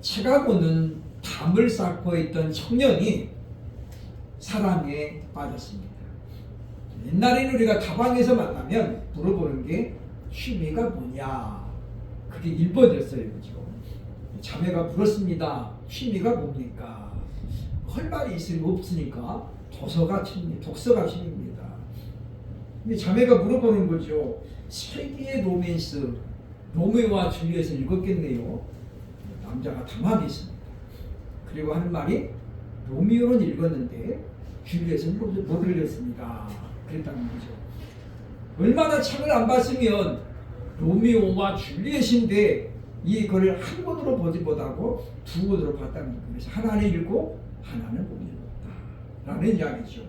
채가고는 담을 쌓고 있던 청년이 사랑에 빠졌습니다. 옛날에는 우리가 다방에서 만나면 물어보는 게 취미가 뭐냐, 그게 1번이었어요. 그죠? 자매가 물었습니다. 취미가 뭡니까? 할 말이 없으니까 독서가 취미입니다. 근데 자매가 물어보는 거죠. 세계의 로맨스, 로미오와 줄리엣을 읽었겠네요. 남자가 당황이 있습니다. 그리고 하는 말이, 로미오는 읽었는데 줄리엣은 못 읽었습니다. 그랬다는 거죠. 얼마나 책을 안 봤으면 로미오와 줄리엣인데 이거를 한 권으로 보지 못하고 두 권으로 봤다는 거예요. 그래서 하나는 읽고 하나는 못 읽었다라는 이야기죠.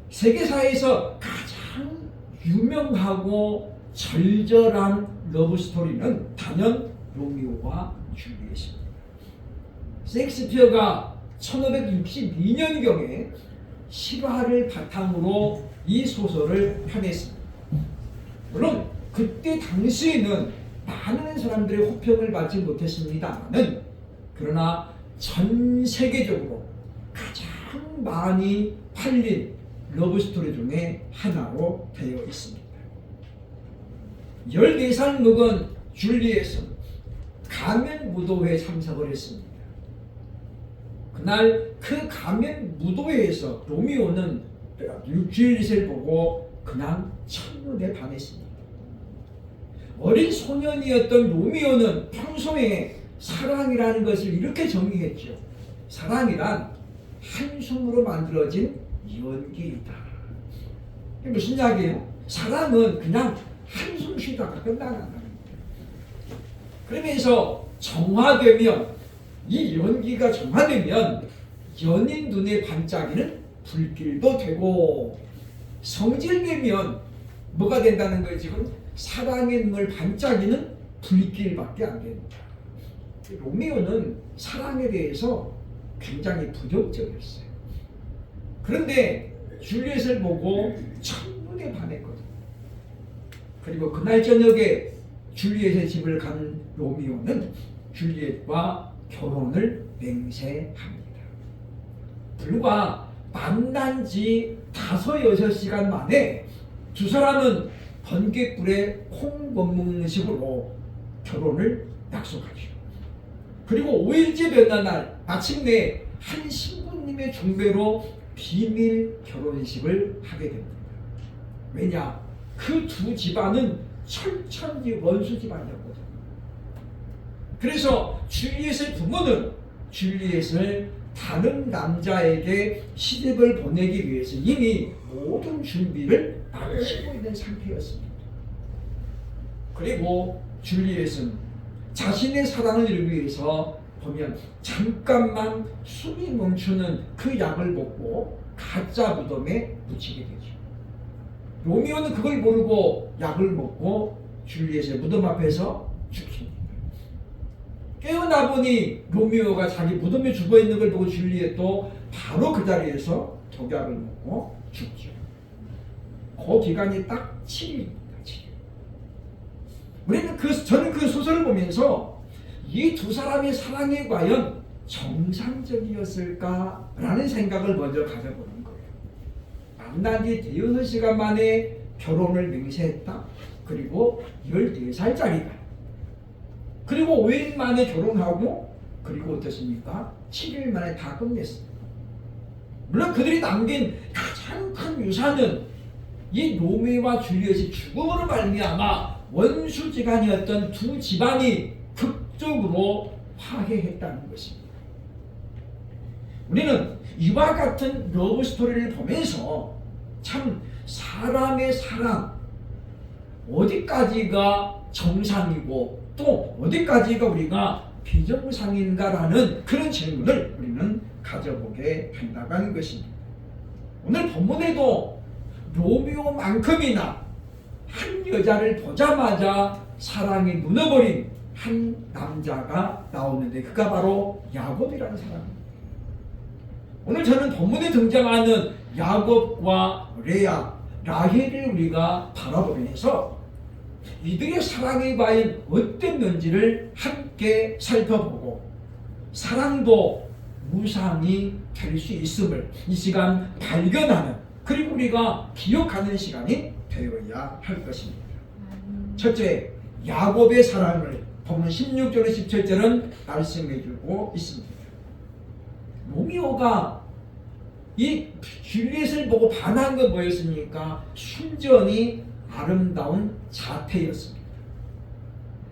세계사에서 가장 유명하고 절절한 러브 스토리는 단연 로미오와 줄리엣입니다. 셰익스피어가 1562년경에 실화를 바탕으로 이 소설을 펴냈습니다. 물론 그때 당시에는 많은 사람들의 호평을 받지 못했습니다만은, 그러나 전 세계적으로 가장 많이 팔린 러브스토리 중에 하나로 되어 있습니다. 14살 먹은 줄리엣은 가면 무도회에 참석을 했습니다. 그날 그 가면 무도회에서 로미오는 줄리엣을 보고 그냥 첫눈에 반했습니다. 어린 소년이었던 로미오는 평소에 사랑이라는 것을 이렇게 정의했죠. 사랑이란 한숨으로 만들어진 연기이다. 이게 무슨 이야기예요? 사랑은 그냥 한숨 쉬다가 끝나는 거예요. 그러면서 정화되면, 이 연기가 정화되면 연인 눈에 반짝이는 불길도 되고, 성질되면 뭐가 된다는 거예요? 지금 사랑의 눈을 반짝이는 불길밖에 안 됩니다. 로미오는 사랑에 대해서 굉장히 부정적이었어요. 그런데 줄리엣을 보고 첫눈에 반했거든요. 그리고 그날 저녁에 줄리엣의 집을 간 로미오는 줄리엣과 결혼을 맹세합니다. 불과 만난 지 5-6시간 만에 두 사람은 번갯불에 콩 먹는 식으로 결혼을 약속하죠. 그리고 5일째 되는 날 마침내 한 신부님의 중배로 비밀 결혼식을 하게 됩니다. 왜냐? 그 두 집안은 철천지 원수 집안이었거든요. 그래서 줄리엣의 부모는 줄리엣을 다른 남자에게 시집을 보내기 위해서 이미 모든 준비를 마치고 있는 상태였습니다. 그리고 줄리엣은 자신의 사랑을 이루기 위해서 보면 잠깐만 숨이 멈추는 그 약을 먹고 가짜 무덤에 묻히게 되죠. 로미오는 그걸 모르고 약을 먹고 줄리엣의 무덤 앞에서 죽습니다. 깨어나 보니 로미오가 자기 무덤에 죽어 있는 걸 보고 줄리엣도 바로 그 자리에서 독약을 먹고 죽죠. 그 기간이 딱 7일입니다. 7일. 저는 그 소설을 보면서 이 두 사람의 사랑이 과연 정상적이었을까라는 생각을 먼저 가져보는 거예요. 만난 지 6시간 만에 결혼을 맹세했다. 그리고 14살짜리가. 그리고 5일 만에 결혼하고, 그리고 어떻습니까? 7일 만에 다 끝냈습니다. 물론 그들이 남긴 가장 큰 유산은 이 로미오와 줄리엣이 죽음으로 말미암아 원수지간이었던 두 집안이 극적으로 화해했다는 것입니다. 우리는 이와 같은 러브 스토리를 보면서 참 사람의 사랑 어디까지가 정상이고 또 어디까지가 우리가 비정상인가라는 그런 질문을 우리는 가져보게 된다는 것입니다. 오늘 본문에도 로미오만큼이나 한 여자를 보자마자 사랑에 눈어버린 한 남자가 나오는데, 그가 바로 야곱이라는 사람입니다. 오늘 저는 본문에 등장하는 야곱과 레아, 라헬을 우리가 바라보면서 이들의 사랑이 과연 어땠는지를 함께 살펴보고 사랑도 무상이 될 수 있음을 이 시간 발견하는 그리고 우리가 기억하는 시간이 되어야 할 것입니다. 첫째, 야곱의 사랑을 보면 16절에 17절은 말씀해주고 있습니다. 로미오가 이 줄리엣을 보고 반한 건 뭐였습니까? 순전히 아름다운 자태였습니다.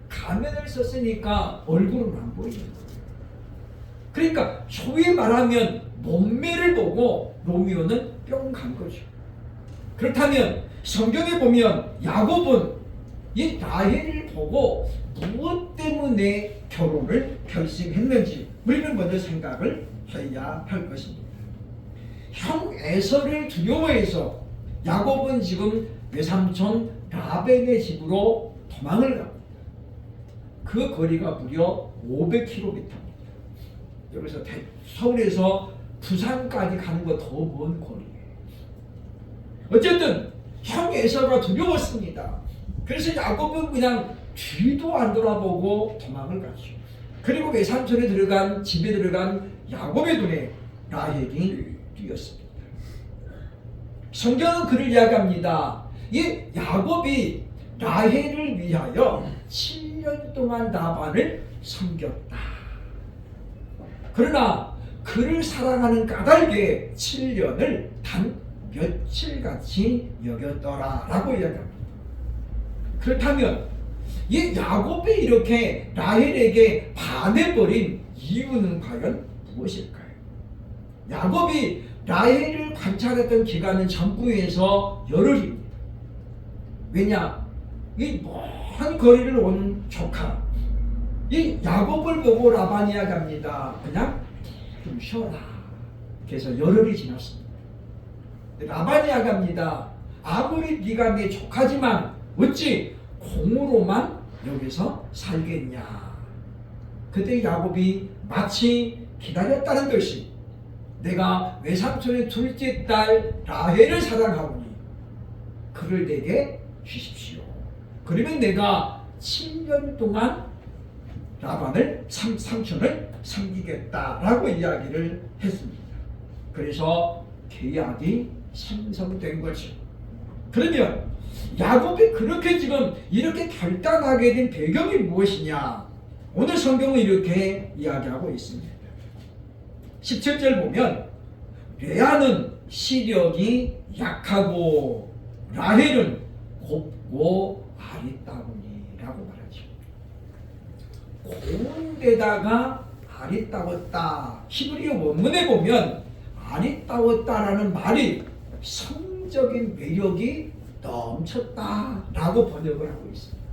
가면을 썼으니까 얼굴은 안 보이는 거예요. 그러니까 소위 말하면 몸매를 보고 로미오는 뿅 간 거죠. 그렇다면 성경에 보면 야곱은 이 라헬을 보고 무엇 때문에 결혼을 결심했는지 우리는 먼저 생각을 해야 할 것입니다. 형 에서를 두려워해서 야곱은 지금 외삼촌 라벤의 집으로 도망을 갑니다. 그 거리가 무려 500km입니다. 여기서 서울에서 부산까지 가는 거 더 먼 거리예요. 어쨌든 형 에서가 두려웠습니다. 그래서 야곱은 그냥 뒤도 안 돌아보고 도망을 갔죠. 그리고 외삼촌에 들어간 집에 들어간 야곱의 눈에 라헬이 띄었습니다. 성경은 그를 이야기합니다. 이 야곱이 라헬을 위하여 7년 동안 라반을 섬겼다. 그러나 그를 사랑하는 까닭에 7년을 단 며칠같이 여겼더라라고 이야기합니다. 그렇다면 이 야곱이 이렇게 라헬에게 반해버린 이유는 과연 무엇일까요? 야곱이 라헬을 관찰했던 기간은 전부에서 열흘입니다. 왜냐? 이 먼 거리를 온 조카 이 야곱을 보고 라반이 이야기합니다. 그냥 좀 쉬어라. 그래서 열흘이 지났습니다. 라반이 이야기합니다. 아무리 네가 내 조카지만 어찌 공으로만 여기서 살겠냐. 그때 야곱이 마치 기다렸다는 듯이 내가 외삼촌의 둘째 딸 라헬을 사랑하오니 그를 내게 주십시오. 그러면 내가 7년 동안 라반을 삼촌을 섬기겠다라고 이야기를 했습니다. 그래서 계약이 생성된 거죠. 그러면 야곱이 그렇게 지금 이렇게 결단하게 된 배경이 무엇이냐? 오늘 성경은 이렇게 이야기하고 있습니다. 17절 보면 레아는 시력이 약하고 라헬은 곱고 아리따우니라고 말하죠. 고운 데다가 아리따웠다. 히브리어 원문에 보면 아리따웠다라는 말이 성적인 매력이 넘쳤다라고 번역을 하고 있습니다.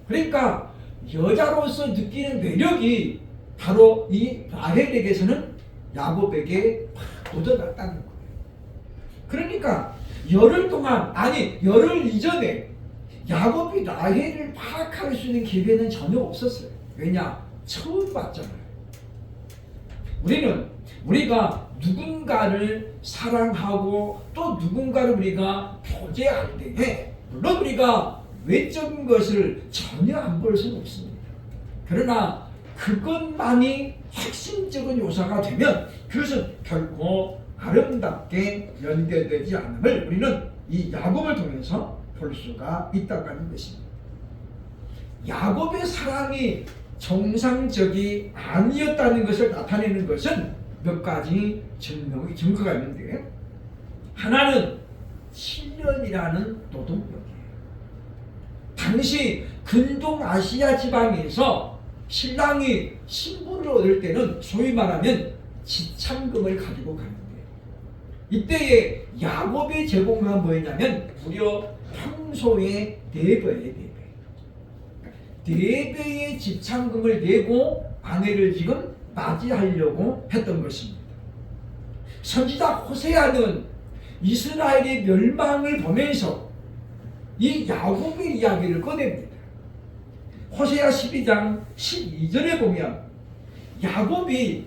그러니까 여자로서 느끼는 매력이 바로 이 라헬에게서는 야곱에게 묻어났다는 거예요. 그러니까 열흘 동안 아니 열흘 이전에 야곱이 라헬을 파악할 수 있는 기회는 전혀 없었어요. 왜냐? 처음 봤잖아요. 우리가 누군가를 사랑하고 또 누군가를 우리가 교제할 때에 물론 우리가 외적인 것을 전혀 안 볼 수는 없습니다. 그러나 그것만이 핵심적인 요소가 되면 그것은 결코 아름답게 연결되지 않음을 우리는 이 야곱을 통해서 볼 수가 있다고 하는 것입니다. 야곱의 사랑이 정상적이 아니었다는 것을 나타내는 것은 몇 가지 증거가 있는데 하나는 7년이라는 노동력이에요. 당시 근동 아시아 지방에서 신랑이 신부를 얻을 때는 소위 말하면 지참금을 가지고 가는데 이때에 야곱이 제공한 뭐였냐면 무려 평소의 4배의 4배의 지참금을 내고 아내를 지금 맞이하려고 했던 것입니다. 선지자 호세아는 이스라엘의 멸망을 보면서 이 야곱의 이야기를 꺼냅니다. 호세아 12장 12절에 보면 야곱이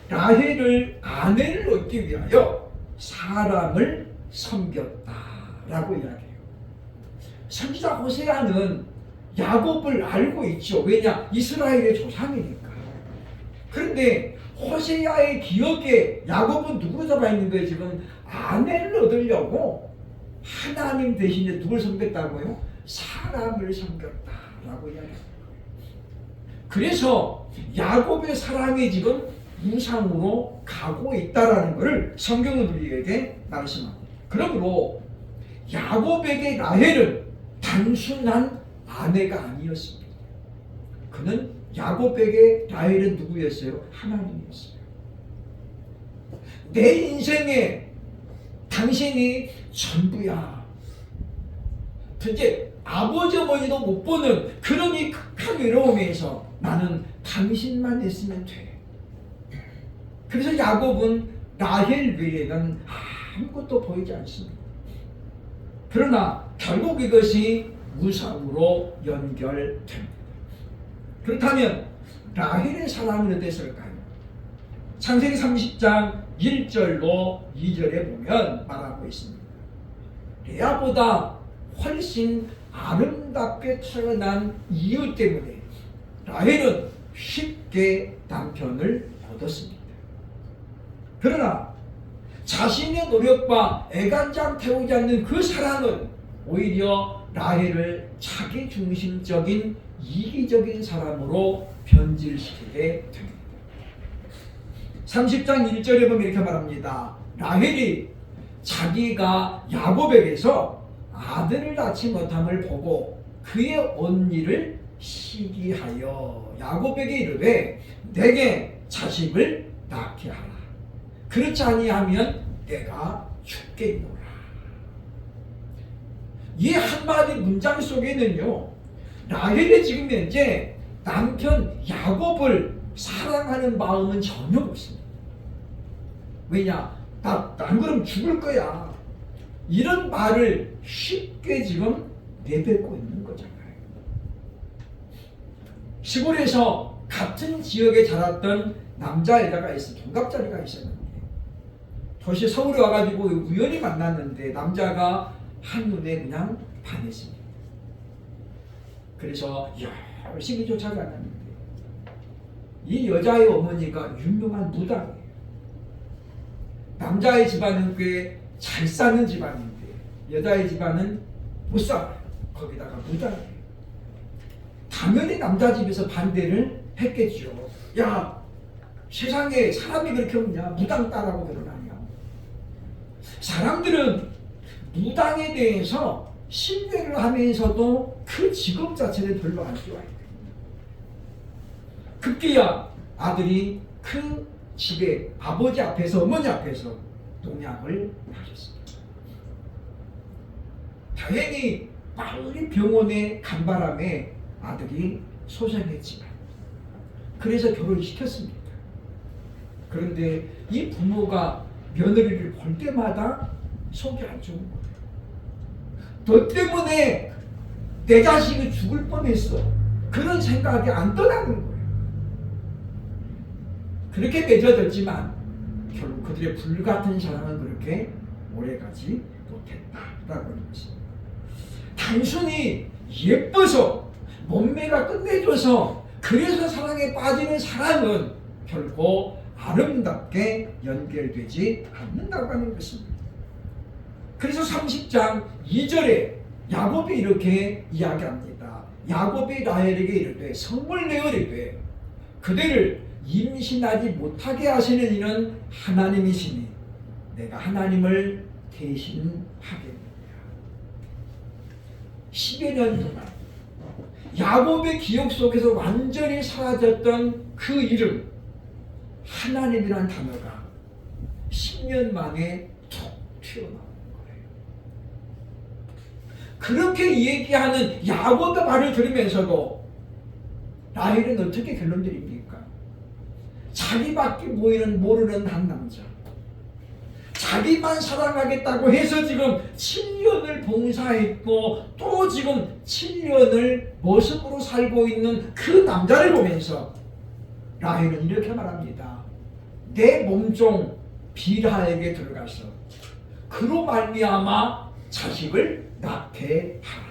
라헬을 아내를 얻기 위하여 사람을 섬겼다라고 이야기해요. 선지자 호세아는 야곱을 알고 있죠. 왜냐? 이스라엘의 조상이니까. 그런데 호세아의 기억에 야곱은 누구로 잡아 있는 거예요? 지금 아내를 얻으려고 하나님 대신에 누굴 섬겼다고요? 사람을 섬겼다라고 이야기합니다. 그래서 야곱의 사랑이 지금 우상으로 가고 있다라는 것을 성경은 우리에게 말씀합니다. 그러므로 야곱에게 라헬은 단순한 아내가 아니었습니다. 그는 야곱에게 라헬은 누구였어요? 하나님이었어요. 내 인생에 당신이 전부야. 이제 아버지 어머니도 못 보는 그런 이 극한 외로움에서 나는 당신만 있으면 돼. 그래서 야곱은 라헬 외에는 아무것도 보이지 않습니다. 그러나 결국 이것이 우상으로 연결됩니다. 그렇다면 라헬의 사랑은 어땠을까요? 창세기 30장 1절로 2절에 보면 말하고 있습니다. 레아보다 훨씬 아름답게 태어난 이유 때문에 라헬은 쉽게 남편을 얻었습니다. 그러나 자신의 노력과 애간장 태우지 않는 그 사랑은 오히려 라헬을 자기중심적인 이기적인 사람으로 변질시키게 됩니다. 30장 1절에 보면 이렇게 말합니다. 라헬이 자기가 야곱에게서 아들을 낳지 못함을 보고 그의 언니를 시기하여 야곱에게 이르되 내게 자식을 낳게 하라. 그렇지 아니하면 내가 죽겠노라. 이 한마디 문장 속에는요, 라헬이 지금 현재 남편 야곱을 사랑하는 마음은 전혀 없습니다. 왜냐? 난 그럼 죽을 거야. 이런 말을 쉽게 지금 내뱉고 있는 거잖아요. 시골에서 같은 지역에 자랐던 남자애가 동갑자리가 있었는데 도시 서울에 와가지고 우연히 만났는데 남자가 한눈에 그냥 반했습니다. 그래서 열심히 쫓아갔는데 이 여자의 어머니가 유명한 무당이에요. 남자의 집안은 꽤 잘 사는 집안인데 여자의 집안은 못 살아요. 거기다가 무당이에요. 당연히 남자 집에서 반대를 했겠죠. 야, 세상에 사람이 그렇게 없냐? 무당 딸하고 결혼하냐? 사람들은 무당에 대해서 신뢰를 하면서도 그 직업 자체를 별로 안 좋아해요. 급기야 아들이 그 집에 아버지 앞에서 어머니 앞에서 농약을 하셨습니다. 다행히 빨리 병원에 간 바람에 아들이 소생했지만 그래서 결혼시켰습니다. 그런데 이 부모가 며느리를 볼 때마다 속이 안 좋은 거예요. 너 때문에 내 자식이 죽을 뻔했어. 그런 생각이 안 떠나는 거예요. 그렇게 맺어졌지만 결국 그들의 불같은 사랑은 그렇게 오래가지 못했다라고 하는 것입니다. 단순히 예뻐서 몸매가 끝내줘서 그래서 사랑에 빠지는 사랑은 결코 아름답게 연결되지 않는다고 하는 것입니다. 그래서 30장 2절에 야곱이 이렇게 이야기합니다. 야곱이 라헬에게 이르되 성을 내어 이르되 그대를 임신하지 못하게 하시는 이는 하나님이시니 내가 하나님을 대신하겠느냐. 10여 년 동안 야곱의 기억 속에서 완전히 사라졌던 그 이름 하나님이란 단어가 10년 만에 툭 튀어나오는 거예요. 그렇게 얘기하는 야곱의 말을 들으면서도 라헬은 어떻게 결론 내립니까? 자기밖에 모르는 한 남자, 자기만 사랑하겠다고 해서 지금 7년을 봉사했고 또 지금 7년을 모습으로 살고 있는 그 남자를 보면서 라헬은 이렇게 말합니다. 내 몸종 빌하에게 들어가서 그로 말미암아 자식을 낳게 하라.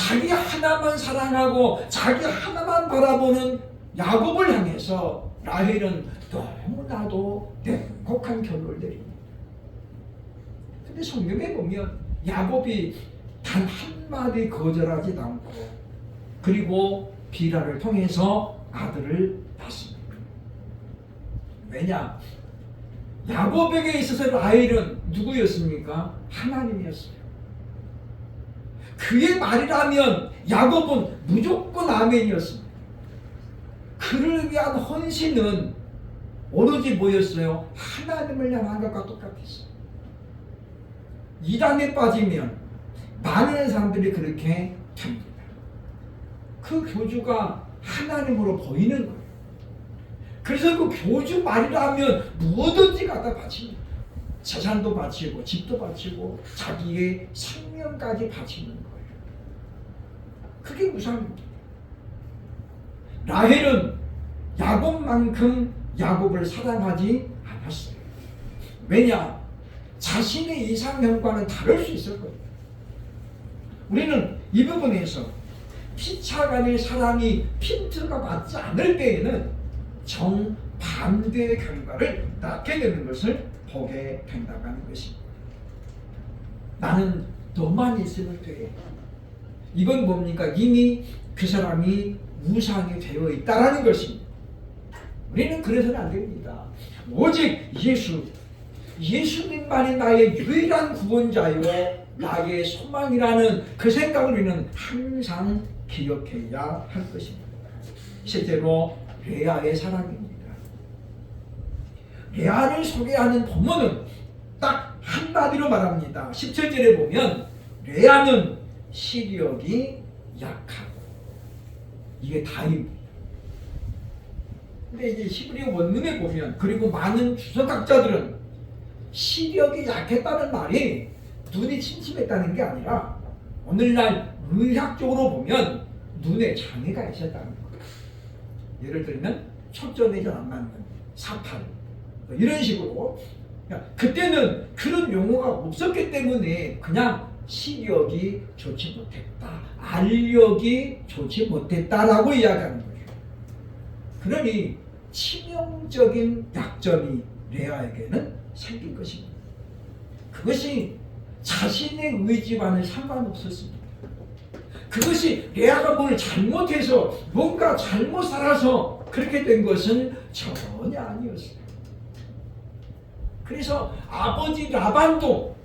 자기 하나만 사랑하고 자기 하나만 바라보는 야곱을 향해서 라헬은 너무나도 냉혹한 결론을 내립니다. 근데 성경에 보면 야곱이 단 한마디 거절하지 않고 그리고 비라를 통해서 아들을 낳습니다. 왜냐? 야곱에게 있어서 라헬은 누구였습니까? 하나님이었어요. 그의 말이라면 야곱은 무조건 아멘이었습니다. 그를 위한 헌신은 오로지 뭐였어요? 하나님을 향한 것과 똑같았어요. 이단에 빠지면 많은 사람들이 그렇게 됩니다. 그 교주가 하나님으로 보이는 거예요. 그래서 그 교주 말이라면 무엇든지 갖다 바칩니다. 재산도 바치고 집도 바치고 자기의 생명까지 바치는 거예요. 그게 무상입니다. 라헬은 야곱만큼 야곱을 사랑하지 않았어요. 왜냐? 자신의 이상형과는 다를 수 있을 거예요. 우리는 이 부분에서 피차간의 사랑이 핀트가 맞지 않을 때에는 정반대의 결과를 낳게 되는 것을 보게 된다고 하는 것입니다. 나는 너만 있으면 돼. 이건 뭡니까? 이미 그 사람이 우상이 되어 있다라는 것입니다. 우리는 그래서는 안 됩니다. 오직 예수님만이 나의 유일한 구원자요 나의 소망이라는 그 생각을 우리는 항상 기억해야 할 것입니다. 실제로 레아의 사랑입니다. 레아를 소개하는 본문은 딱 한마디로 말합니다. 17절에 보면 레아는 시력이 약하고, 이게 다입니다. 근데 이제 히브리 원문에 보면, 그리고 많은 주석학자들은 시력이 약했다는 말이 눈이 침침했다는 게 아니라 오늘날 의학적으로 보면 눈에 장애가 있었다는 거예요. 예를 들면 초점이전 안 맞는 사팔 이런 식으로. 그때는 그런 용어가 없었기 때문에 그냥 시력이 좋지 못했다, 알력이 좋지 못했다라고 이야기하는 거예요. 그러니 치명적인 약점이 레아에게는 생긴 것입니다. 그것이 자신의 의지와는 상관없었습니다. 그것이 레아가 뭘 잘못해서 뭔가 잘못 살아서 그렇게 된 것은 전혀 아니었어요. 그래서 아버지 라반도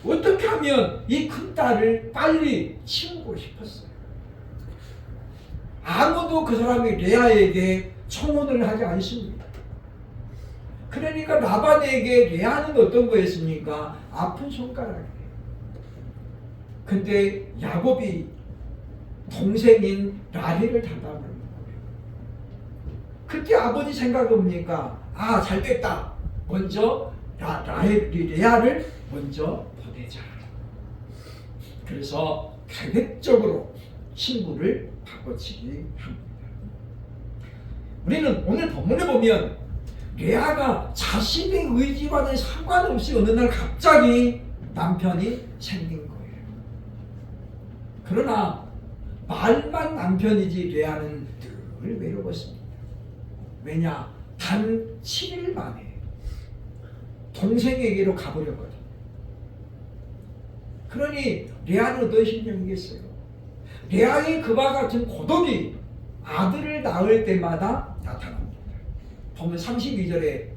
어떻게 하면 이 큰딸을 빨리 치우고 싶었어요. 아무도 그 사람이 레아에게 청혼을 하지 않습니다. 그러니까 라반에게 레아는 어떤 거였습니까? 아픈 손가락이에요. 근데 야곱이 동생인 라헬을 닮아버린 거예요. 그때 아버지 생각이 뭡니까? 아, 잘 됐다. 먼저 레아를 먼저 보내자. 그래서 계획적으로 친구를 바꿔치기 합니다. 우리는 오늘 본문에 보면 레아가 자신의 의지와는 상관없이 어느 날 갑자기 남편이 생긴 거예요. 그러나 말만 남편이지 레아는 늘 외로웠습니다. 왜냐? 단 7일 만에 동생에게로 가버렸거든요. 그러니 레아는 어떤 심정이겠어요? 레아의 그와 같은 고독이 아들을 낳을 때마다 나타납니다. 보면 32절에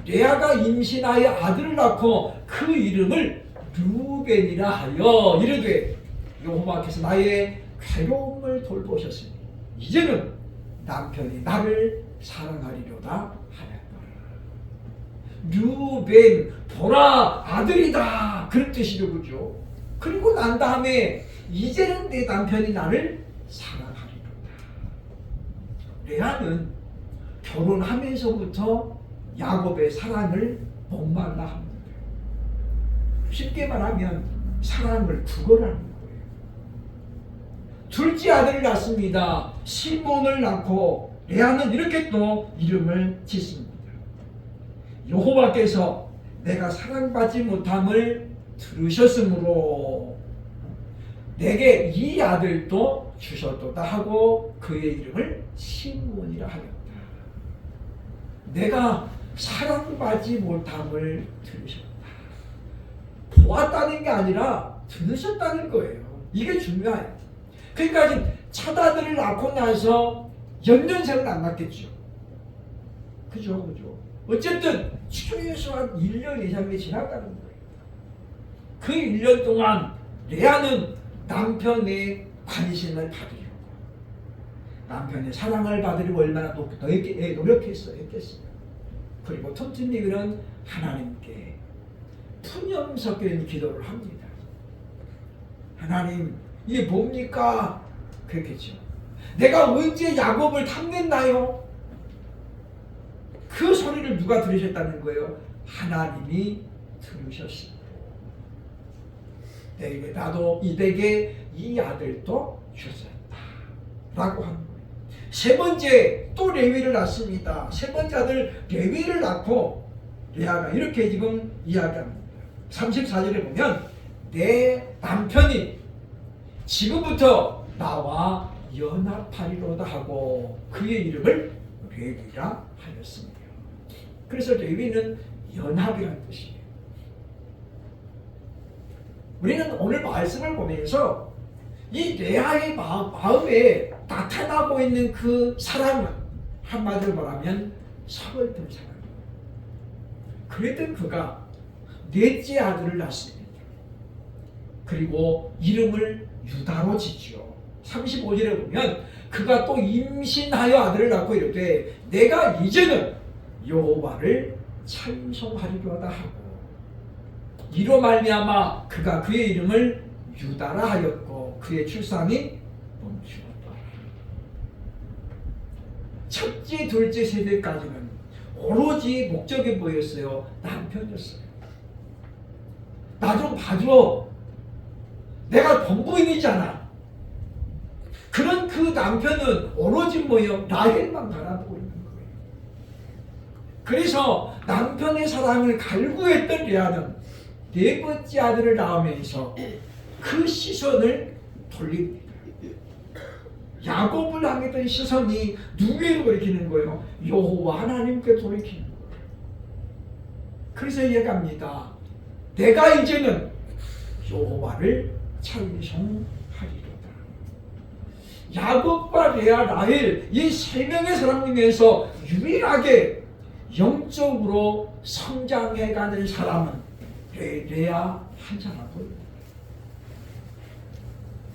레아가 임신하여 아들을 낳고 그 이름을 르우벤이라 하여 이르되 여호와께서 나의 괴로움을 돌보셨으니 이제는 남편이 나를 사랑하리로다 하였다. 르우벤, 보라, 아들이다, 그런 뜻이죠. 그죠? 그리고 난 다음에 이제는 내 남편이 나를 사랑하리로다. 레아는 결혼하면서부터 야곱의 사랑을 목말라 합니다. 쉽게 말하면 사랑을 구걸하는 거예요. 둘째 아들을 낳습니다. 시몬을 낳고 레아는 이렇게 또 이름을 짓습니다. 여호와께서 내가 사랑받지 못함을 들으셨으므로 내게 이 아들도 주셨도다 하고 그의 이름을 시므온이라 하였다. 내가 사랑받지 못함을 들으셨다. 보았다는 게 아니라 들으셨다는 거예요. 이게 중요해요. 그러니까 지금 첫 아들을 낳고 나서 연년생은 안 낳겠죠. 그죠. 어쨌든 최소 한 1년 이상이 지났다는 거예요. 그 1년 동안 레아는 남편의 관심을 받으려고, 남편의 사랑을 받으려고 얼마나 노력했겠어요. 그리고 톰트님은 하나님께 푸념 섞인 기도를 합니다. 하나님, 이게 뭡니까? 그랬겠죠. 내가 언제 야곱을 탐냈나요? 그 소리를 누가 들으셨다는 거예요? 하나님이 들으셨습니다. 내게 이 아들도 주셨다 라고 하는 거예요. 세 번째 또 레위를 낳습니다. 세 번째 아들 레위를 낳고 레아가 이렇게 지금 이야기합니다. 34절에 보면 내 남편이 지금부터 나와 연합하리로다 하고 그의 이름을 레위라 하였습니다. 그래서 레위는 연합이라는 뜻이에요. 우리는 오늘 말씀을 보면서 이 레아의 마음에 나타나고 있는 그 사랑은 한마디로 말하면 서글픈 사랑이에요. 그랬던 그가 넷째 아들을 낳습니다. 그리고 이름을 유다로 짓죠. 35절에 보면 그가 또 임신하여 아들을 낳고 이르되 내가 이제는 여호와를 찬송하리로다 하고 이로 말미암아 그가 그의 이름을 유다라 하였고 그의 출산이 멈추었더라. 첫째, 둘째 세대까지는 오로지 목적이 뭐였어요? 남편이었어요. 나 좀 봐줘. 내가 본부인이잖아. 그런 그 남편은 오로지 뭐예요? 라헬만 바라보고 있는 거예요. 그래서 남편의 사랑을 갈구했던 레아는 네 번째 아들을 낳으면서 그 시선을 돌립니다. 야곱을 향했던 시선이 누구에게 돌이키는 거예요? 여호와 하나님께 돌이키는 거예요. 그래서 얘기합니다. 내가 이제는 여호와를 찬송하리로다. 야곱과 레아, 라헬 이 세 명의 사람 중에서 유일하게 영적으로 성장해가는 사람은 레아 한 사람뿐입니다.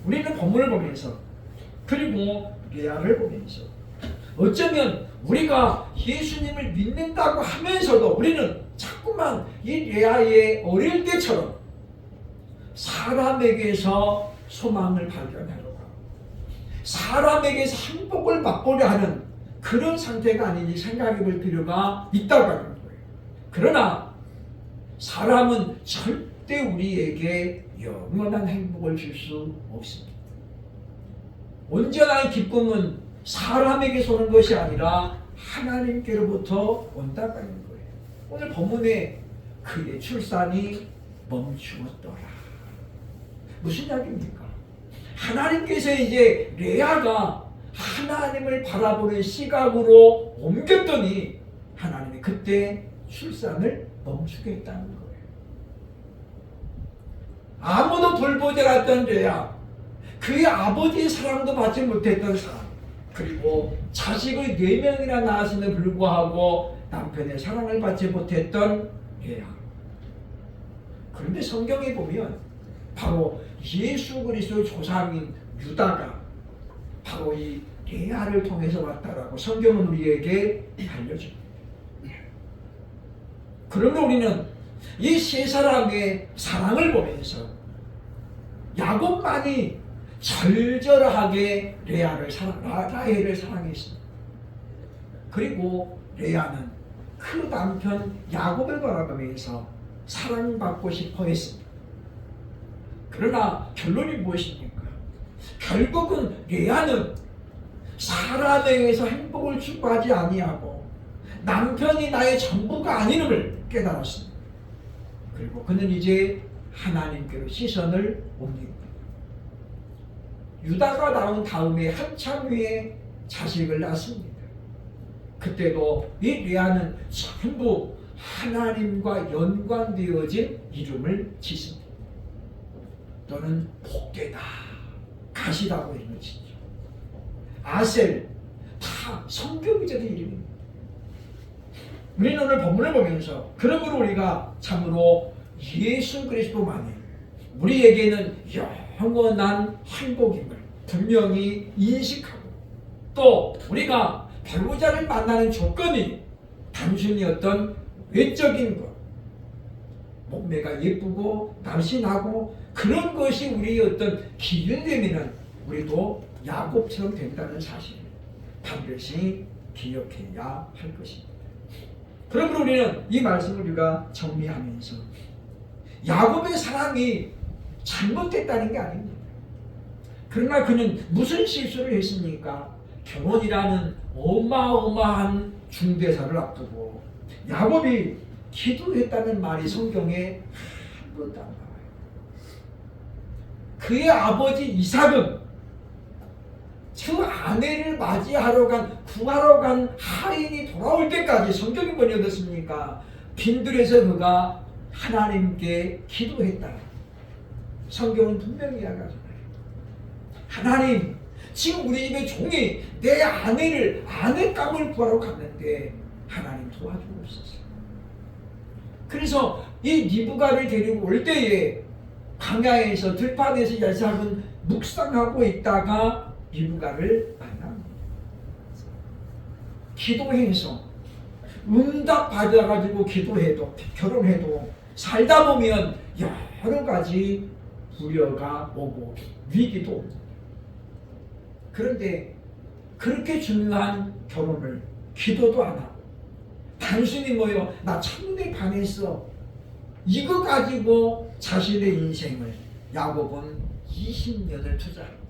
우리는 본문을 보면서 그리고 레아를 보면서 어쩌면 우리가 예수님을 믿는다고 하면서도 우리는 자꾸만 이 레아의 어릴 때처럼 사람에게서 소망을 발견하려고 사람에게서 행복을 맛보려 하는 그런 상태가 아닌지 생각해 볼 필요가 있다고 하는 거예요. 그러나 사람은 절대 우리에게 영원한 행복을 줄 수 없습니다. 온전한 기쁨은 사람에게서 오는 것이 아니라 하나님께로부터 온다고 하는 거예요. 오늘 본문에 그의 출산이 멈추었더라. 무슨 이야기입니까? 하나님께서 이제 레아가 하나님을 바라보는 시각으로 옮겼더니 하나님이 그때 출산을 멈추게 했다는 거예요. 아무도 돌보지 않았던 레아, 그의 아버지의 사랑도 받지 못했던 사람, 그리고 자식을 4명이나 낳았음에도 불구하고 남편의 사랑을 받지 못했던 레아. 그런데 성경에 보면 바로 예수 그리스도의 조상인 유다가 바로 이 레아를 통해서 왔다라고 성경은 우리에게 알려줍니다. 그러면 우리는 이 세 사람의 사랑을 보면서 야곱만이 절절하게 라헬을 사랑했습니다. 그리고 레아는 그 남편 야곱을 바라보면서 사랑받고 싶어 했습니다. 그러나 결론이 무엇입니까? 결국은 레아는 사람에게서 행복을 추구하지 아니하고 남편이 나의 전부가 아님을 깨달았습니다. 그리고 그는 이제 하나님께로 시선을 옮깁니다. 유다가 낳은 다음에 한참 후에 자식을 낳습니다. 그때도 이 레아는 전부 하나님과 연관되어진 이름을 짓습니다. 너는 복되다, 가시라고 이름을 짓죠. 아셀, 다 성경적인 이름입니다. 우리는 오늘 본문을 보면서 그러므로 우리가 참으로 예수 그리스도만이 우리에게는 영원한 행복임을 분명히 인식하고, 또 우리가 배우자를 만나는 조건이 단순히 어떤 외적인 것, 몸매가 예쁘고 날씬하고 그런 것이 우리의 어떤 기준되면 우리도 야곱처럼 된다는 사실을 반드시 기억해야 할 것입니다. 그러므로 우리는 이 말씀을 우리가 정리하면서 야곱의 사랑이 잘못됐다는 게 아닙니다. 그러나 그는 무슨 실수를 했습니까? 결혼이라는 어마어마한 중대사를 앞두고 야곱이 기도했다는 말이 성경에 한 번도 안 나와요. 그의 아버지 이삭은 그 아내를 맞이하러 구하러 간 하인이 돌아올 때까지 성경이 번역됐습니까? 빈들에서 그가 하나님께 기도했다. 성경은 분명히 이야기하잖아요. 하나님, 지금 우리 집에 종이 내 아내감을 구하러 갔는데 하나님 도와주옵소서. 그래서 이 리브가를 데리고 올 때에 광야에서 들판에서 이삭은 묵상하고 있다가 리브가를 만납니다. 기도해서 응답 받아가지고 기도해도 결혼해도 살다 보면 여러 가지 우려가 오고 위기도 옵니다. 그런데 그렇게 중요한 결혼을 기도도 안 하고 단순히 나 첫눈에 반했어, 이거 가지고 자신의 인생을 야곱은 20년을 투자합니다.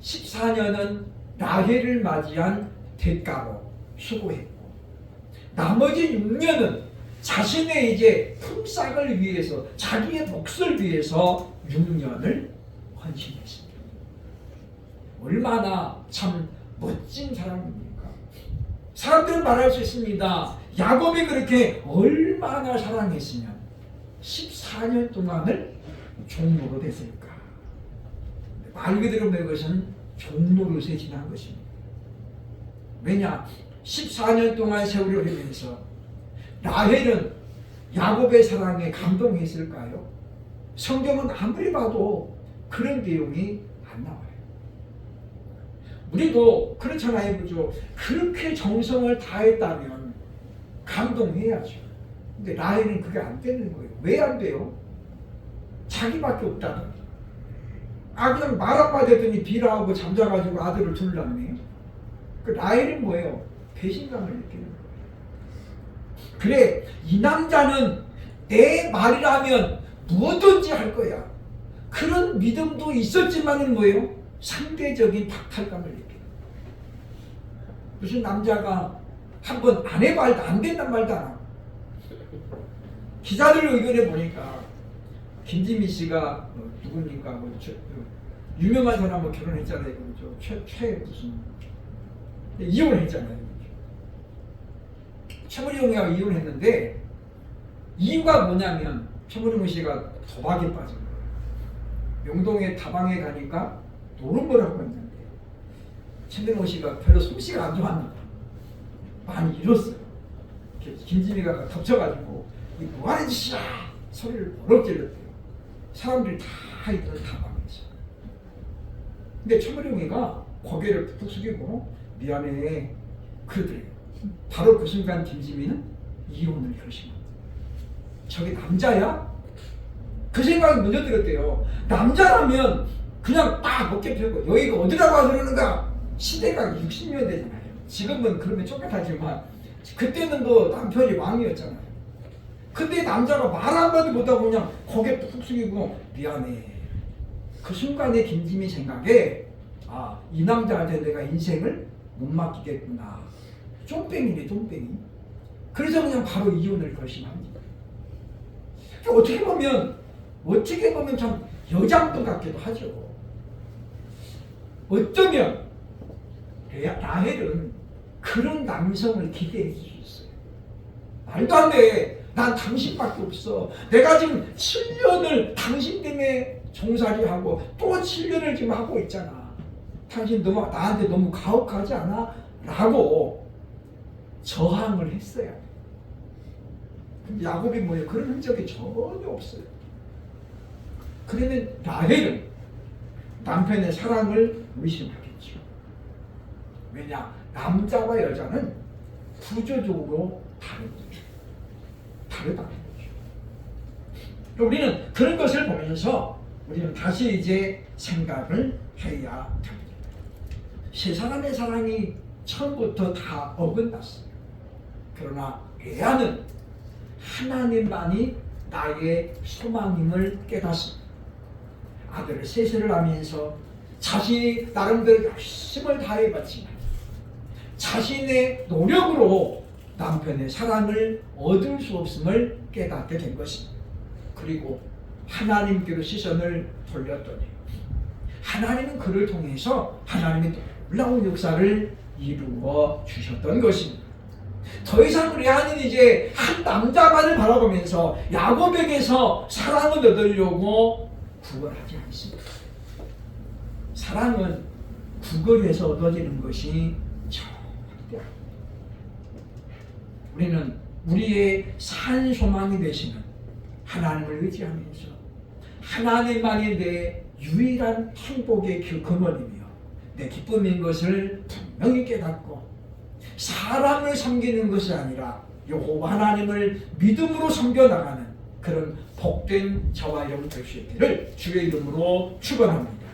14년은 라헬을 맞이한 대가로 수고했고, 나머지 6년은 자신의 이제 품삯을 위해서, 자기의 몫을 위해서 6년을 헌신했습니다. 얼마나 참 멋진 사람입니까? 사람들은 말할 수 있습니다. 야곱이 그렇게 얼마나 사랑했으면 14년 동안을 종로로 됐을까? 말 그대로 그것은 종로릇에 지난 것입니다. 왜냐? 14년 동안 세월이 흐르면서 라헬은 야곱의 사랑에 감동했을까요? 성경은 아무리 봐도 그런 내용이 안 나와요. 우리도 그렇잖아요, 그죠? 그렇게 정성을 다했다면 감동해야죠. 근데 라헬은 그게 안 되는 거예요. 왜 안 돼요? 자기밖에 없다더니. 그냥 말 한마디 했더니 비라하고 잠자가지고 아들을 둘 낳네. 그 라헬은 뭐예요? 배신감을 느끼는 거예요. 그래, 이 남자는 내 말이라면 뭐든지 할 거야. 그런 믿음도 있었지만은 뭐예요? 상대적인 박탈감을 느끼는 거예요. 무슨 남자가 한번 안 해봐도 안 된단 말도 안 하고. 기자들 의견에 보니까 김지미 씨가 누굽니까? 유명한 사람하고 결혼했잖아요. 최 무슨 이혼했잖아요. 최무룡이하고 이혼했는데 이유가 뭐냐면 최무룡 씨가 도박에 빠진 거예요. 명동에 다방에 가니까 노름을 하고 있는데 최무룡 씨가 별로 솜씨가 안 좋았나 봐. 많이 잃었어요. 김지미가 덮쳐가지고 이 뭐하는 짓이야 소리를 버럭 질렀대요. 사람들이 다 있던 다방에서. 근데 최무룡이가 고개를 푹 숙이고 미안해 그러더래요. 바로 그 순간 김지미는 이혼을 결심합니다. 저게 남자야? 그 생각이 먼저 들었대요. 남자라면 그냥 딱 어깨 펴고 여기가 어디라고 와서 그러는가? 시대가 60년대잖아요. 지금은 그러면 쫓겨나지만 그때는 남편이 왕이었잖아요. 근데 남자가 말 한마디 못하고 그냥 고개 푹 숙이고 미안해. 그 순간에 김지미 생각에 이 남자한테 내가 인생을 못 맡기겠구나. 쫑뺑이네, 쫑뺑이. 그래서 그냥 바로 이혼을 결심합니다. 어떻게 보면 참 여장부 같기도 하죠. 어쩌면 라헬은 그런 남성을 기대해 줄 수 있어요. 말도 안 돼. 난 당신밖에 없어. 내가 지금 7년을 당신 때문에 종살이하고 또 7년을 지금 하고 있잖아. 당신 나한테 너무 가혹하지 않아? 라고 저항을 했어야 돼. 근데 야곱이 뭐예요? 그런 흔적이 전혀 없어요. 그러면 라헬은 남편의 사랑을 의심하겠죠. 왜냐? 남자와 여자는 구조적으로 다른 거죠. 다르다는 거죠. 우리는 그런 것을 보면서 우리는 다시 이제 생각을 해야 됩니다. 세 사람의 사랑이 처음부터 다 어긋났어요. 그러나 레아는 하나님만이 나의 소망임을 깨닫습니다. 아들을 세세를 하면서 자신이 나름대로 열심을 다해봤지만 자신의 노력으로 남편의 사랑을 얻을 수 없음을 깨닫게 된 것입니다. 그리고 하나님께로 시선을 돌렸더니 하나님은 그를 통해서 하나님의 놀라운 역사를 이루어 주셨던 것입니다. 더 이상 레아는 이제 한 남자만을 바라보면서 야곱에게서 사랑을 얻으려고 구걸하지 않습니다. 사랑은 구걸해서 얻어지는 것이 절대 아닙니다. 우리는 우리의 산 소망이 되시는 하나님을 의지하면서 하나님만이 내 유일한 행복의 근원이며 내 기쁨인 것을 분명히 깨닫고 사람을 섬기는 것이 아니라 여호와 하나님을 믿음으로 섬겨나가는 그런 복된 저와 여러분 될 수 있기를 주의 이름으로 축원합니다.